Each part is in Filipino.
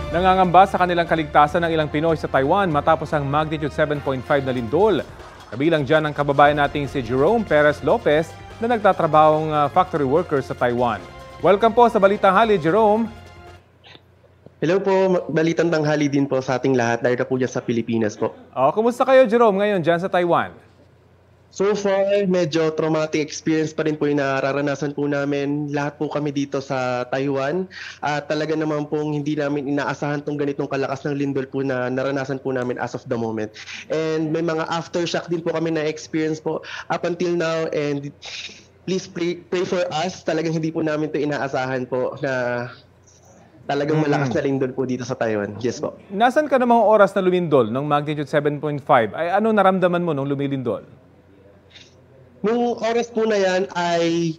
Nangangamba sa kanilang kaligtasan ng ilang Pinoy sa Taiwan matapos ang magnitude 7.5 na lindol. Kabilang dyan ang kababayan nating si Jerome Perez Lopez na nagtatrabahong factory worker sa Taiwan. Welcome po sa Balitang Hali, Jerome. Hello po, balitang tanghali din po sa ating lahat dahil na po dyan sa Pilipinas po. Kumusta kayo, Jerome, ngayon dyan sa Taiwan? So far, medyo traumatic experience pa rin po yung nararanasan po namin. Lahat po kami dito sa Taiwan. At talaga naman pong hindi namin inaasahan tong ganitong kalakas ng lindol po na naranasan po namin as of the moment. And may mga aftershock din po kami na experience po up until now. And please pray for us. Talagang hindi po namin to inaasahan po na talagang malakas na lindol po dito sa Taiwan. Yes po. Nasaan ka namang oras na lumindol ng magnitude 7.5? Ay, ano naramdaman mo nung lumilindol? Nung oras po na yan ay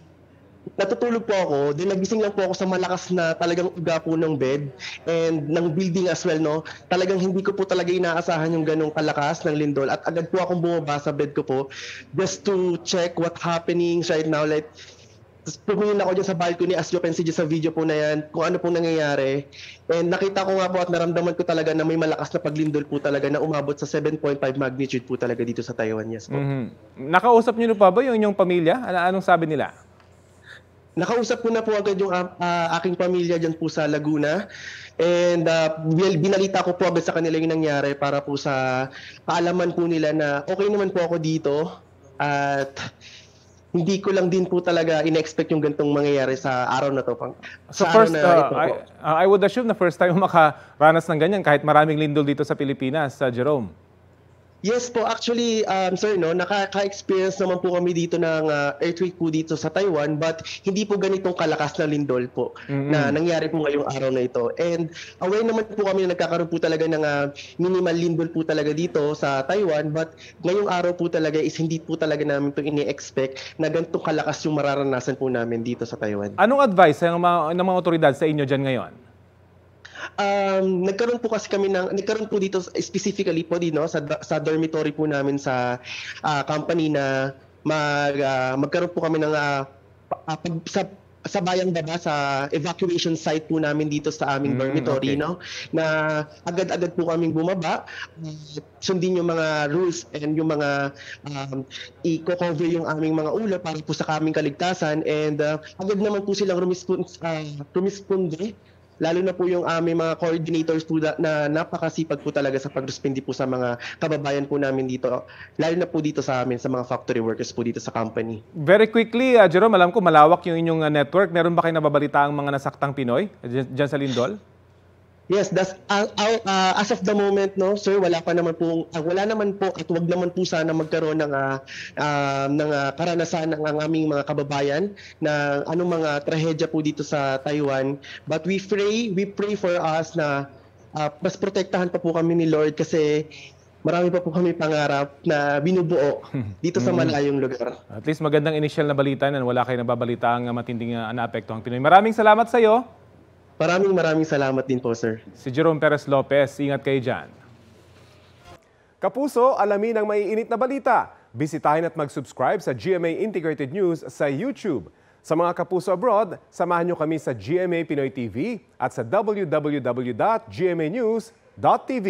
natutulog po ako, then nagising lang po ako sa malakas na talagang uga po ng bed and ng building as well, no? Talagang hindi ko po talaga inaasahan yung ganong kalakas ng lindol at agad po akong bumaba sa bed ko po just to check what happening right now. Like, tumingin ako dyan sa balcony as you can see dyan sa video po na yan kung ano pong nangyayari. And nakita ko nga po at naramdaman ko talaga na may malakas na paglindol po talaga na umabot sa 7.5 magnitude po talaga dito sa Taiwan. Yes po. Nakausap niyo pa ba yung inyong pamilya? Anong sabi nila? Nakausap ko na po agad yung aking pamilya dyan po sa Laguna. And binalita ko po agad sa kanila yung nangyari para po sa kaalaman po nila na okay naman po ako dito. At hindi ko lang din po talaga in-expect yung gantong mangyayari sa araw na to. So first, I would assume na first time makaranas ng ganyan kahit maraming lindol dito sa Pilipinas, Jerome. Yes po, actually, sir, no, nakaka-experience naman po kami dito ng earthquake po dito sa Taiwan, but hindi po ganitong kalakas na lindol po na nangyari po ngayong araw na ito. And aware naman po kami na nagkakaroon po talaga ng minimal lindol po talaga dito sa Taiwan, but ngayong araw po talaga is hindi po talaga namin ito ini-expect na ganitong kalakas yung mararanasan po namin dito sa Taiwan. Anong advice ng mga otoridad sa inyo dyan ngayon? Nagkaroon po kasi kami nagkaroon po dito specifically po dito sa dormitory po namin sa company na magkaroon po kami ng sa bayang baba sa evacuation site po namin dito sa aming dormitory, okay. no, na agad-agad po kaming bumaba, sundin yung mga rules and yung mga i-cover yung aming mga ulo para po sa kaming kaligtasan, and agad naman po silang rumisponde. Lalo na po yung aming mga coordinators po na napakasipag po talaga sa pag-respondi po sa mga kababayan po namin dito. Lalo na po dito sa amin, sa mga factory workers po dito sa company. Very quickly, Jerome, alam ko malawak yung inyong network. Meron ba kayo nababalita ang mga nasaktang Pinoy dyan sa lindol? Yes, as of the moment, no, sir, wala naman po at wag naman po sana magkaroon ng karanasan ng aming mga kababayan na anong mga trahedya po dito sa Taiwan. But we pray for us na mas protektahan pa po kami ni Lord kasi marami pa po kami pangarap na binubuo dito sa malayong lugar. At least magandang initial na balita na wala kayo nababalita ang matinding naapektuhang Pinoy. Maraming salamat sa iyo. Maraming salamat din po, sir. Si Jerome Perez Lopez, ingat kayo dyan. Kapuso, alamin ang maiinit na balita. Bisitahin at mag-subscribe sa GMA Integrated News sa YouTube. Sa mga kapuso abroad, samahan nyo kami sa GMA Pinoy TV at sa www.gmanews.tv.